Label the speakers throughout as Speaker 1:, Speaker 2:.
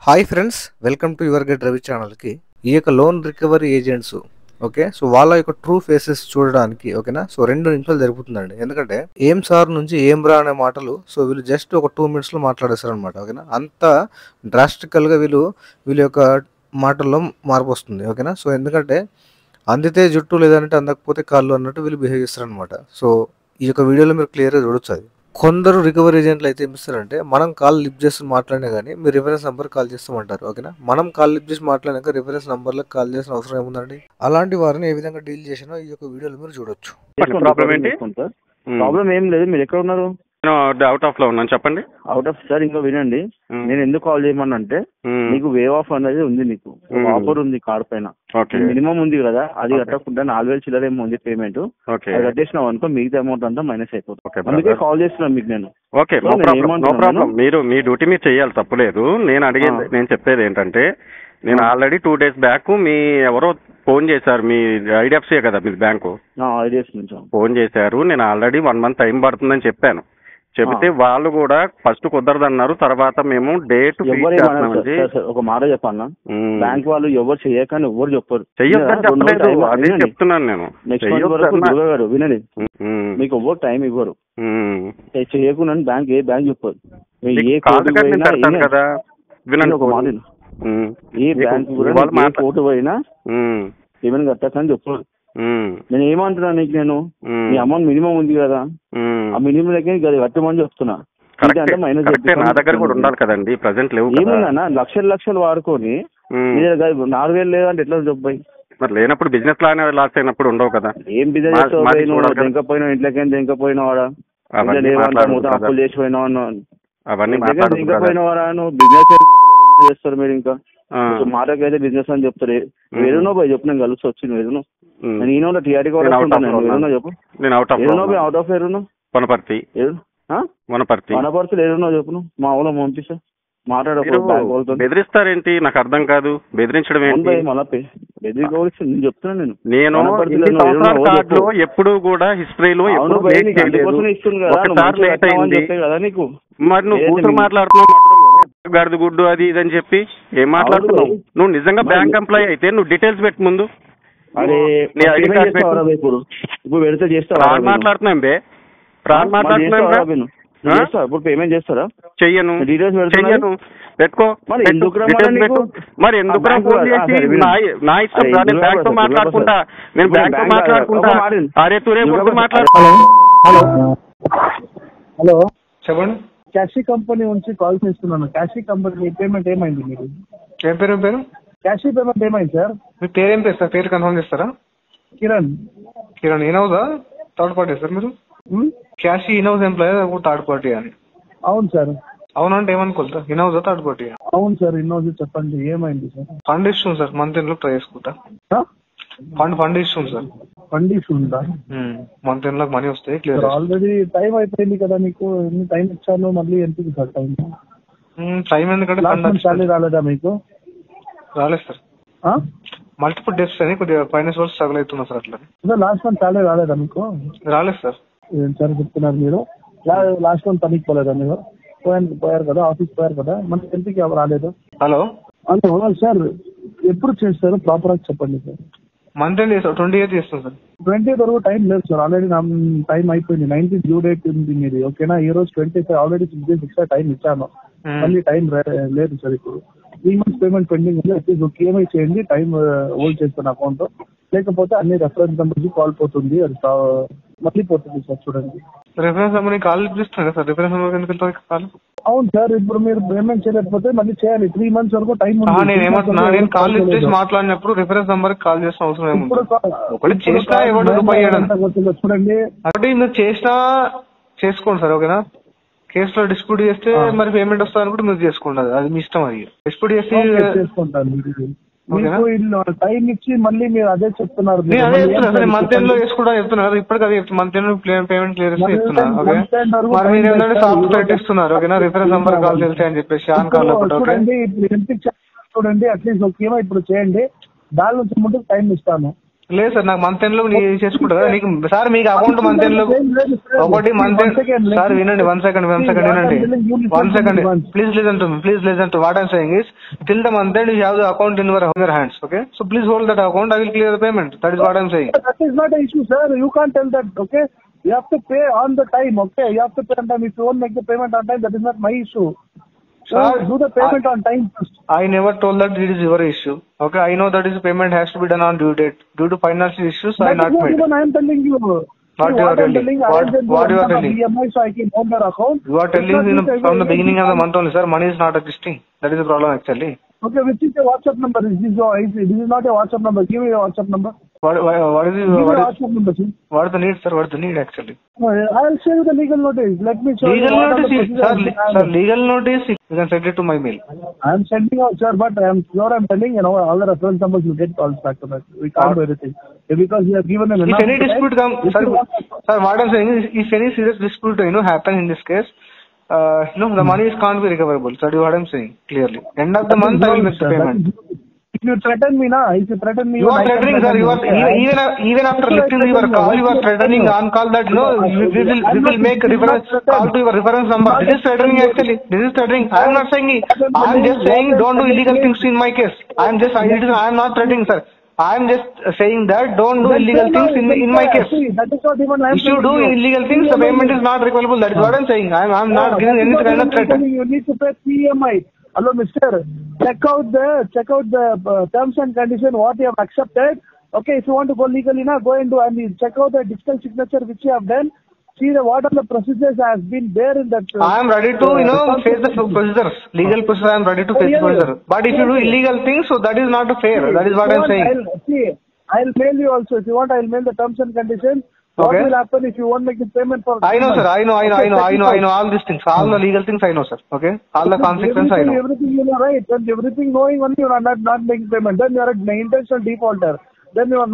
Speaker 1: Hi friends, welcome to your get Ravi ఛానల్కి. ఈ యొక్క loan recovery agents okay, so వాళ్ళ యొక్క ట్రూ ఫేసెస్ చూడడానికి ఓకేనా, సో 2 నిమిషాలు జరుగుతుందండి. ఎందుకంటే ఏం సార్ నుంచి ఏం రా అనే మాటలు సో వీళ్ళు జస్ట్ ఒక 2 minutesలో మాట్లాడేస్తారు అనమాట. ఓకేనా, అంత డ్రాస్టికల్గా వీళ్ళ యొక్క మాటల్లో మార్పు వస్తుంది. ఓకేనా, సో ఎందుకంటే అందితే జుట్టు లేదంటే అందకపోతే కాళ్ళు అన్నట్టు వీళ్ళు బిహేవ్ చేస్తారనమాట. సో ఈ యొక్క వీడియోలో మీరు క్లియర్గా చూడొచ్చు. అది కొందరు రికవరీ ఏజెంట్లు అయితే ఏం ఇస్తారంటే, మనం కాల్ లిఫ్ట్ చేసి మాట్లాడినా కానీ మీరు రిఫరెన్స్ నెంబర్ కాల్ చేస్తామంటారు. ఓకేనా, మనం కాల్ లిఫ్ట్ చేసి మాట్లాడినాక రిఫరెన్స్ నెంబర్లకు కాల్ చేసిన అవసరం ఏముందండి? అలాంటి వారిని ఏ విధంగా డీల్ చేసినా ఈ యొక్క వీడియోలో మీరు చూడొచ్చు.
Speaker 2: ప్రాబ్లం ఏం లేదు. మీరు ఎక్కడ ఉన్నారు?
Speaker 3: నేను అవుట్ ఆఫ్ లో ఉన్నాను. చెప్పండి.
Speaker 2: అవుట్ ఆఫ్ సార్, ఇంకా వినండి. నేను ఎందుకు కాల్ చేయమని అంటే, నీకు వేవ్ ఆఫ్ అనేది ఉంది. నీకు ఆఫర్ ఉంది కార్డ్ పైన, మినిమం ఉంది కదా, అది కట్టకుండా 4,000 చిల్లర ఏమో ఉంది పేమెంట్. అది కట్టేసినావు అనుకో, మిగతా అమౌంట్ అంతా మైనస్ అయిపోతుంది. అందుకే కాల్ చేస్తున్నాను మీకు నేను.
Speaker 3: Okay, no problem. మీరు మీ డ్యూటీ మీరు చేయాలి, తప్పులేదు. నేను చెప్పేది ఏంటంటే, నేను ఆల్రెడీ 2 days బ్యాక్ మీ ఎవరో ఫోన్ చేశారు. మీ ఐడిఎఫ్సీ కదా మీ బ్యాంకు,
Speaker 2: ఐడిఎఫ్సీ నుంచి
Speaker 3: ఫోన్ చేశారు. నేను ఆల్రెడీ 1 month టైం పడుతుందని చెప్పాను. చెబితే వాళ్ళు కూడా ఫస్ట్ కుదరదన్నారు. తర్వాత మేము డేట్
Speaker 2: ఒక మాట చెప్పాను, బ్యాంక్ వాళ్ళు ఎవరు చెయ్యకని ఎవరు చెప్పరు.
Speaker 3: చెయ్యొద్దని చెప్పలేదు, అదే చెప్తున్నాను నేను.
Speaker 2: వినండి, మీకు ఎవరు టైం ఇవ్వరు. చెయ్యకుండా బ్యాంక్ ఏ బ్యాంక్ చెప్పరు.
Speaker 3: కదా వినండి,
Speaker 2: ఒక మాట, ఏ బ్యాంక్ కూడా కోర్టు పోయినా పేమెంట్ కట్టకని చెప్పరు. నేను ఏమంటున్నా నీకు, నేను మీ అమౌంట్ మినిమం ఉంది కదా, ఆ మినిమం దగ్గర కట్టమని చెప్తున్నా.
Speaker 3: నా దగ్గర కూడా ఉండాలి కదండి, ప్రెసెంట్ లేవు.
Speaker 2: ఏమన్నా లక్షలు వాడుకొని 4,000 లేదంటే ఎట్లా చెప్పాయి?
Speaker 3: మరి లేనప్పుడు బిజినెస్ లాస్ అయినప్పుడు ఉండవు కదా.
Speaker 2: ఏం బిజినెస్ దింకపోయినా ఇంట్లోకి దింకపోయినావాడా, అప్పులు చేసిపోయినావా,
Speaker 3: అవన్నీ
Speaker 2: దింకపోయినవారా? నువ్వు బిజినెస్ చేస్తారు మీరు. ఇంకా మాటకైతే బిజినెస్ అని చెప్తారు. ఏదైనా పోయి చెప్పు, నేను కలిసి వచ్చి ఏదైనా నేను ఈయన టీఆర్టీ కూడా చెప్పు.
Speaker 3: నేను అవుట్
Speaker 2: ఆఫ్ ఏరున్నా
Speaker 3: వనపర్తి
Speaker 2: ఏరున్నా చెప్పు. మా ఊళ్ళో పంపిస్తా, మాట్లాడ.
Speaker 3: బెదిరిస్తారేంటి? నాకు అర్థం కాదు. బెదిరించడం ఏంటి?
Speaker 2: నేను చెప్తున్నా,
Speaker 3: నేను ఎప్పుడు కూడా హిస్టరీలో ఒకసారి లేట్ అయింది
Speaker 2: కదా నీకు.
Speaker 3: మరి నువ్వు కూతురు మాట్లాడుతున్నావు గడిది గుడ్డు అది ఇది అని చెప్పి ఏం మాట్లాడుతున్నావు? నువ్వు నిజంగా బ్యాంక్ ఎంప్లాయీ అయితే నువ్వు డీటెయిల్స్ పెట్టు ముందు.
Speaker 2: ఇప్పుడు పెడితే చేస్తా
Speaker 3: మాట్లాడుతున్నాం బే,
Speaker 2: ఇప్పుడు పేమెంట్ చేస్తారా?
Speaker 3: చెయ్యను పెట్టుకో. మరి ఎందుకు ఫోన్ చేసి నా ఇష్టం, నేను బ్యాంక్ తో మాట్లాడుకుంటా, అరే తురే మాట్లాడు.
Speaker 4: హలో చెప్పండి. క్యాషీ కంపెనీ నుంచి కాల్ చేస్తున్నాను. క్యాషీ కంపెనీ పేమెంట్ ఏమైంది? మీరు
Speaker 5: ఏం పేరు?
Speaker 4: క్యాషీ పేమెంట్ ఏమైంది సార్?
Speaker 5: మీ పేరు ఏం పేరు సార్? పేరు కన్ఫర్మ్ చేస్తారా?
Speaker 4: కిరణ్.
Speaker 5: ఇన్హౌసా థర్డ్ పార్టీ సార్ మీరు? క్యాషీ ఇన్హౌస్ ఎంప్లాయీ థర్డ్ పార్టీ అని?
Speaker 4: అవును సార్.
Speaker 5: అవునంటే ఏమనుకోవాలి సార్, ఇన్హౌసా థర్డ్ పార్టీ?
Speaker 4: అవును సార్, ఇన్హౌస్. చెప్పండి ఏమైంది sir?
Speaker 5: Fund issue sir, month end లో ట్రై చేసుకుంటా. Fund issue sir.
Speaker 4: Fund issue ఉందా?
Speaker 5: మంత్ ఎండ్ లో మనీ వస్తాయి. క్లియర్.
Speaker 4: ఆల్రెడీ టైం అయిపోయింది కదా మీకు. ఎన్ని టైం ఇచ్చాను, మళ్ళీ ఎంత సార్ టైం?
Speaker 5: టైం ఎందుకంటే
Speaker 4: సాలరీ రాలేదా మీకు?
Speaker 5: రాలేదు సార్. మల్టిపుల్ డేస్ అని కొద్దిగా ఫైనాన్స్ వర్క్ స్ట్రగుల్ అవుతున్నా సార్. అట్లా
Speaker 4: లాస్ట్ మంత్ సాలరీ రాలేదా మీకు?
Speaker 5: రాలేదు సార్.
Speaker 4: ఏం సార్ చెప్తున్నారు మీరు? లాస్ట్ మంత్ పనికి పోలేదా మీరు? పోయారు కదా, ఆఫీస్ పోయారు కదా, మన ఎంతకి రాలేదు.
Speaker 5: హలో
Speaker 4: సార్, ఎప్పుడు చేస్తారు ప్రాపర్ గా చెప్పండి సార్.
Speaker 5: మంత్ ఎండ్ చేస్తాం, 28 చేస్తాం సార్.
Speaker 4: 28 వరకు టైం లేదు సార్. ఆల్రెడీ టైం అయిపోయింది. 19 డ్యూ డేట్ ఉంది మీది. ఓకేనా, ఈ రోజు 25 ఆల్రెడీ 6 days ఎక్స్ట్రా టైం ఇచ్చాను. మళ్ళీ టైం లేదు సార్. ఇప్పుడు 3 months పేమెంట్ పెండింగ్ ఉంది. అట్లీస్ట్ ఈఎంఐ చేయండి, టైం హోల్డ్ చేస్తాను అకౌంట్. లేకపోతే అన్ని రెఫరెన్స్ నెంబర్కి కాల్ పోతుంది, అది మళ్ళీ పోతుంది సార్. చూడండి,
Speaker 5: రిఫరెన్స్ నెంబర్ కాల్ ఇస్తాను సార్. రిఫరెన్స్ నెంబర్ ఎందుకు కాల్?
Speaker 4: అవును సార్, ఇప్పుడు మీరు పేమెంట్ చేయలేకపోతే మళ్ళీ చేయాలి. 3 months వరకు టైం ఉంది.
Speaker 5: నేను కాల్ లిఫ్ట్ చేసి మాట్లాడినప్పుడు రిఫరెన్స్ నెంబర్ కాల్ చేసిన అవసరం ఏముంది? ఒకటి చేసినా ఎవరు
Speaker 4: చూడండి,
Speaker 5: ఒకటి మీరు చేసినా చేసుకోండి సార్. ఓకేనా, కేసులో డిస్ప్యూట్ చేస్తే మరి పేమెంట్ వస్తా అనుకుంటే మీరు చేసుకోండి, అది మీ ఇష్టం. అది డిస్ప్యూట్ చేసి
Speaker 4: చేసుకుంటాను. టైం ఇచ్చి మళ్ళీ మీరు అదే చెప్తున్నారు.
Speaker 5: అదే చెప్తున్నా, మంత్ ఎండ్ లో వేసుకుంటా చెప్తున్నారు. ఇప్పటికి అదే చెప్తున్నా, మంత్ ఎండ్ పేమెంట్ క్లియర్ చేస్తే చెప్తున్నారు. ఓకే, మరి మీరు ఏంటంటే సాఫ్ట్ థ్రెట్ ఇస్తున్నారు. ఓకేనా, రిఫరెన్స్ నెంబర్ కాల్ తెలిసే అని చెప్పేసి ఆన్ కాల్ లో
Speaker 4: చూడండి. అట్లీస్ట్ ఓకేమో ఇప్పుడు చేయండి. దాని నుంచి ముందుకు టైం ఇస్తాను.
Speaker 5: లేదు సార్, నాకు మంత్ ఎండ్ లో చేసుకుంటా కదా నీకు సార్. మీకు అకౌంట్ మంత్ ఎండ్ లో ఒకటి మంత్ ఎండ్ సార్ వినండి, 1 second వినండి, 1 second please listen to what I'm saying is till the month end you have the account in your hands, okay? So please hold that account, I will clear the payment. That is what I'm saying.
Speaker 4: That is not an issue, sir. You can't tell that, okay? You have to pay on the time, okay? You have to pay on time. If you won't make the payment on time, that is not my issue. So do the payment on time first.
Speaker 5: I never told that it is your issue, okay? I know that is payment has to be done on due date. Due to financial issues, I not made.
Speaker 4: Even I am telling you.
Speaker 5: What you are telling? What you are telling?
Speaker 4: EMI, so I can open their account.
Speaker 5: You are telling from the beginning of the month only, sir. Money is not existing. That is the problem actually.
Speaker 4: Okay, which is your WhatsApp number? This is not a WhatsApp number. Give me your WhatsApp number.
Speaker 5: What is
Speaker 4: WhatsApp number, sir?
Speaker 5: What is the need, sir? What is the need actually?
Speaker 4: I'll show you the legal notice. Let me show
Speaker 5: legal
Speaker 4: you.
Speaker 5: Notice, sir, legal notice. You can send it to my mail.
Speaker 4: I'm sending out, sir, but I'm telling all the reference numbers will get calls back to back. We can't do everything because we have given them enough.
Speaker 5: If any dispute comes, sir, what I'm saying is, if any serious dispute happen in this case, the money can't be recoverable. That is what I'm saying clearly. End of the month, I will make the payment.
Speaker 4: If you threaten me,
Speaker 5: you are threatening, sir. You are even after lifting your call, you are threatening on call that we will make reference call to your reference number. This is threatening actually. This is threatening. I am not saying. I am just saying don't do illegal things in my case. I am not threatening, sir. I am just saying that don't do illegal things in my case. If you do illegal things, the payment is not recoverable. That is what I am saying. I am not giving any kind of threat.
Speaker 4: You need to pay EMI. Hello, mister. Check out the terms and condition what you have accepted. Okay, if you want to go legally now, go and do and check out the digital signature which you have done. See what are the procedures has been there in that.
Speaker 5: I am ready to face the procedures. Legal procedure, I am ready to face the procedure. But if you do illegal things, so that is not fair. That is what I am saying.
Speaker 4: I'll mail you also. If you want, I'll mail the terms and conditions. What will happen if you won't make the payment for?
Speaker 5: I know, sir. I know all these things. All the legal things I know, sir. Okay, all the consequences I know.
Speaker 4: Everything you know, right? And everything knowing only you are not making payment. Then you are an intentional defaulter. Then you are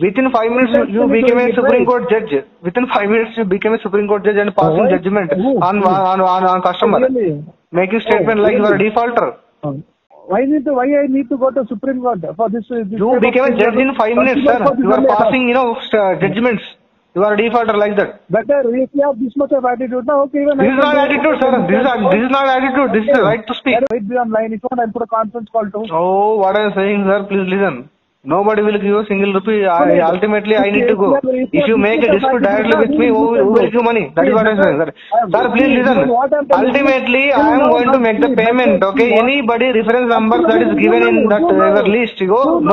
Speaker 5: within 5 minutes you became a Supreme Court judge. Within 5 minutes you became a Supreme Court judge and passing judgment on customer. Making statement like you are a defaulter.
Speaker 4: Why I need to go to Supreme Court for this?
Speaker 5: You became a judge in 5 minutes, sir. You are passing, judgments. You are a defaulter like that.
Speaker 4: Better if you have this much of attitude, now okay. Even
Speaker 5: this is not attitude, sir. This is not attitude. This is the right to speak.
Speaker 4: Wait, be online. If you want, I'll put a conference call too.
Speaker 5: Oh, what I am saying, sir. Please listen. Nobody will give you a single rupee. Ultimately, I need to go. If you make a dispute directly with me, who will give money? That is what I am saying, sir. Sir, please listen. Ultimately, I am going to make the payment. Okay, anybody reference number that is given in that list,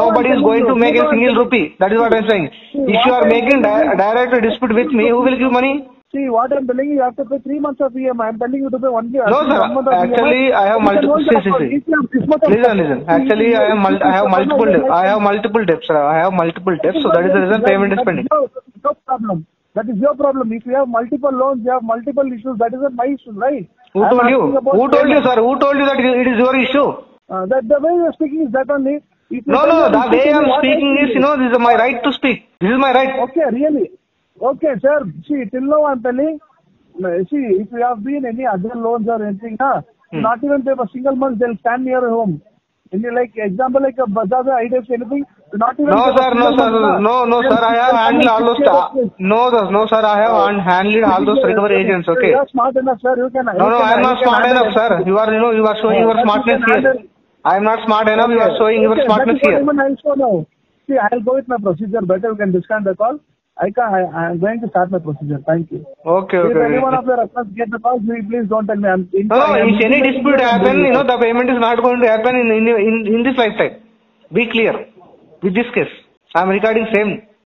Speaker 5: nobody is going to make a single rupee. That is what I am saying. If you are making direct dispute with me, who will give money?
Speaker 4: See, what I'm telling you have to pay 3 months of EMI. I'm telling you to pay only.
Speaker 5: No, sir. Actually, I have multiple. Listen. Actually, I have multiple debts, sir. I have multiple debts, so that is the reason payment is pending.
Speaker 4: No problem. That is your problem. If you have multiple loans, you have multiple issues. That is not my issue, right?
Speaker 5: Who told you? Who told you, sir? Who told you that it is your issue?
Speaker 4: The way you are speaking is that only.
Speaker 5: No. The way I am speaking is, this is my right to speak. This is my right.
Speaker 4: Okay, really. Okay, sir. See, till now I'm telling. See, if you have been any other loans or anything, not even pay for single month, they'll stand near your home. Like example, like a Bajaj, IDFC, anything. Not even.
Speaker 5: No, sir. No, sir. I have handled all those. No, sir. I have handled all those recovery agents. Okay.
Speaker 4: You are smart enough, sir. You can.
Speaker 5: No, I am not smart enough, sir. You are showing your smartness here. I am not smart enough. You are showing your smartness here.
Speaker 4: See, I'll go with my procedure. Better you can discount the call. I'm going to start my procedure. Thank you.
Speaker 5: Okay.
Speaker 4: If anyone of your reference get the call, please don't tell me.
Speaker 5: No, if any dispute happen, the payment is not going to happen in this lifetime. Be clear with this case. I'm recording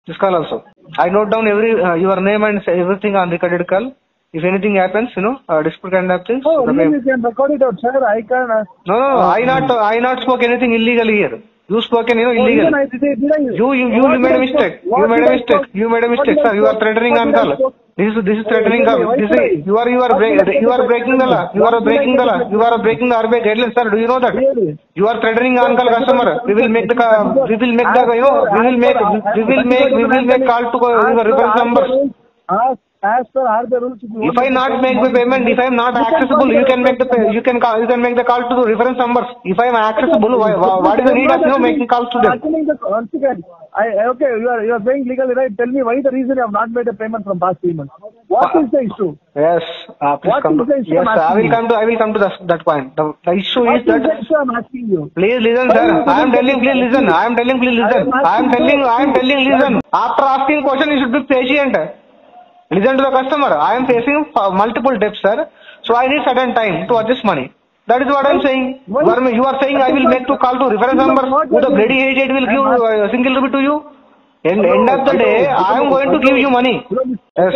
Speaker 5: this call also. I note down your name and everything on recorded call. If anything happens, dispute kind of things.
Speaker 4: Oh, you can record it out, sir. I can.
Speaker 5: No. I not spoke anything illegal here. You spoken, illegal. You made a mistake. You made a mistake, sir. You are threatening on call. This is threatening call. You are breaking the law. You are breaking the RBI guidelines, sir. Do you know that? You are threatening on call customer. We will make call to your reference numbers.
Speaker 4: as per our the rules,
Speaker 5: If I not make the payment, if I am not accessible, you can make the you can make the call to the reference numbers. If I am accessible, what is the need of making calls to them?
Speaker 4: Once again, okay, you are saying legally right. Tell me why the reason you have not made a payment from past 3 months. What is the issue?
Speaker 5: Yes, please
Speaker 4: What
Speaker 5: come
Speaker 4: is
Speaker 5: to.
Speaker 4: the issue
Speaker 5: Yes,
Speaker 4: I'm
Speaker 5: I will
Speaker 4: asking
Speaker 5: come to that point. The issue
Speaker 4: What
Speaker 5: is that.
Speaker 4: the issue I'm asking you?
Speaker 5: Please listen,
Speaker 4: Why
Speaker 5: sir.
Speaker 4: you
Speaker 5: I am
Speaker 4: couldn't
Speaker 5: telling.
Speaker 4: get
Speaker 5: Please
Speaker 4: it?
Speaker 5: listen. I am telling. Please listen. I am telling. Listen. After asking question, you should be patient. Listen to the customer. I am facing multiple debts, sir. So I need certain time to adjust money. That is what I am saying. You are saying I will make to call to reference number. Who the bloody agent will give a single rupee to you? End of the day, I am going to give you money. Yes.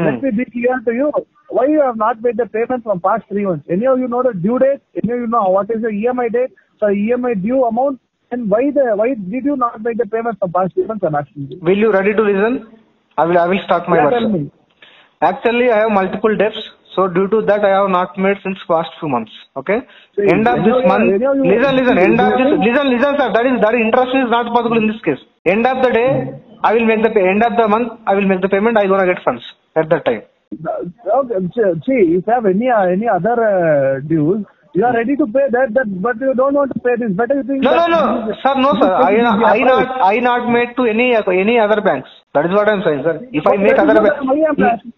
Speaker 4: Let me be clear to you. Why you have not made the payment from past 3 months? Any of you know the due date? Any of you know what is the EMI date? So EMI due amount? And why did you not make the payment from past 3 months? I'm asking you.
Speaker 5: Will you ready to listen? I will start my
Speaker 4: Yeah,
Speaker 5: version.
Speaker 4: tell me.
Speaker 5: Actually, I have multiple debts. So due to that, I have not made since past few months. Okay.
Speaker 4: See,
Speaker 5: End of this month. Listen. End of this. Listen, sir. That interest is not possible in this case. End of the day, I will make the end of the month. I will make the payment. I gonna get funds at that time.
Speaker 4: Okay, see, if you have any other dues, you are ready to pay that, but you don't want to pay this. Better you think.
Speaker 5: No, sir. No, sir. I not made to any other banks. That is what I am saying, sir. If I make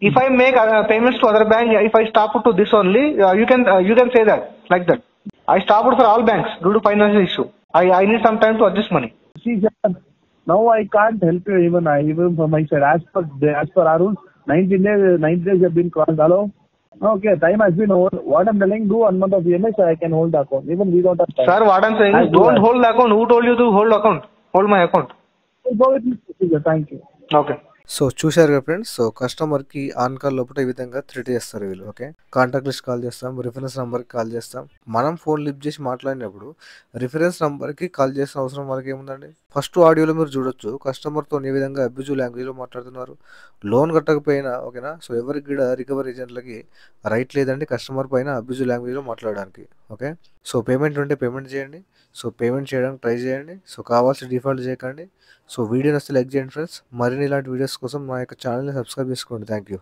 Speaker 5: if I make payments to other bank, if I stop to this only, you can say that like that. I stopped for all banks due to financial issue. I need some time to adjust money.
Speaker 4: See, sir, now I can't help you even from my side. As per our rules, 90 days have been crossed. Hello? Okay, time has been over. What I'm telling, do 1 month of EMI, so I can hold the account. Even we don't have time.
Speaker 5: Sir, what I'm saying is don't hold the account. Who told you to hold account? Hold my account.
Speaker 4: Go with me. Thank you.
Speaker 5: Okay.
Speaker 1: So చూశారు కదా friends. So కస్టమర్కి on call లోపల ఈ విధంగా threat చేస్తారు వీళ్ళు. Okay, contact list call చేస్తాం, reference నెంబర్కి కాల్ చేస్తాం. మనం ఫోన్ లిఫ్ట్ చేసి మాట్లాడినప్పుడు రిఫరెన్స్ నెంబర్కి కాల్ చేసిన అవసరం వాళ్ళకి ఏముందండి? ఫస్ట్ ఆడియోలో మీరు చూడొచ్చు కస్టమర్తో ఏ విధంగా అబ్యూజివ్ లాంగ్వేజ్లో మాట్లాడుతున్నారు. లోన్ కట్టకపోయినా ఓకేనా. సో ఎవరికి కూడా రికవరీ ఏజెంట్లకి రైట్ లేదండి కస్టమర్ పైన అబ్యూజివ్ లాంగ్వేజ్లో మాట్లాడడానికి. ఓకే, సో పేమెంట్ ఉంటే పేమెంట్ చేయండి. సో పేమెంట్ చేయడానికి ట్రై చేయండి. సో కావాల్సిన డిఫాల్ట్ చేయకండి. సో వీడియో నచ్చితే లైక్ చేయండి ఫ్రెండ్స్. మరిన్ని ఇలాంటి వీడియోస్ కోసం మా యొక్క ఛానల్ని సబ్స్క్రైబ్ చేసుకోండి. Thank you.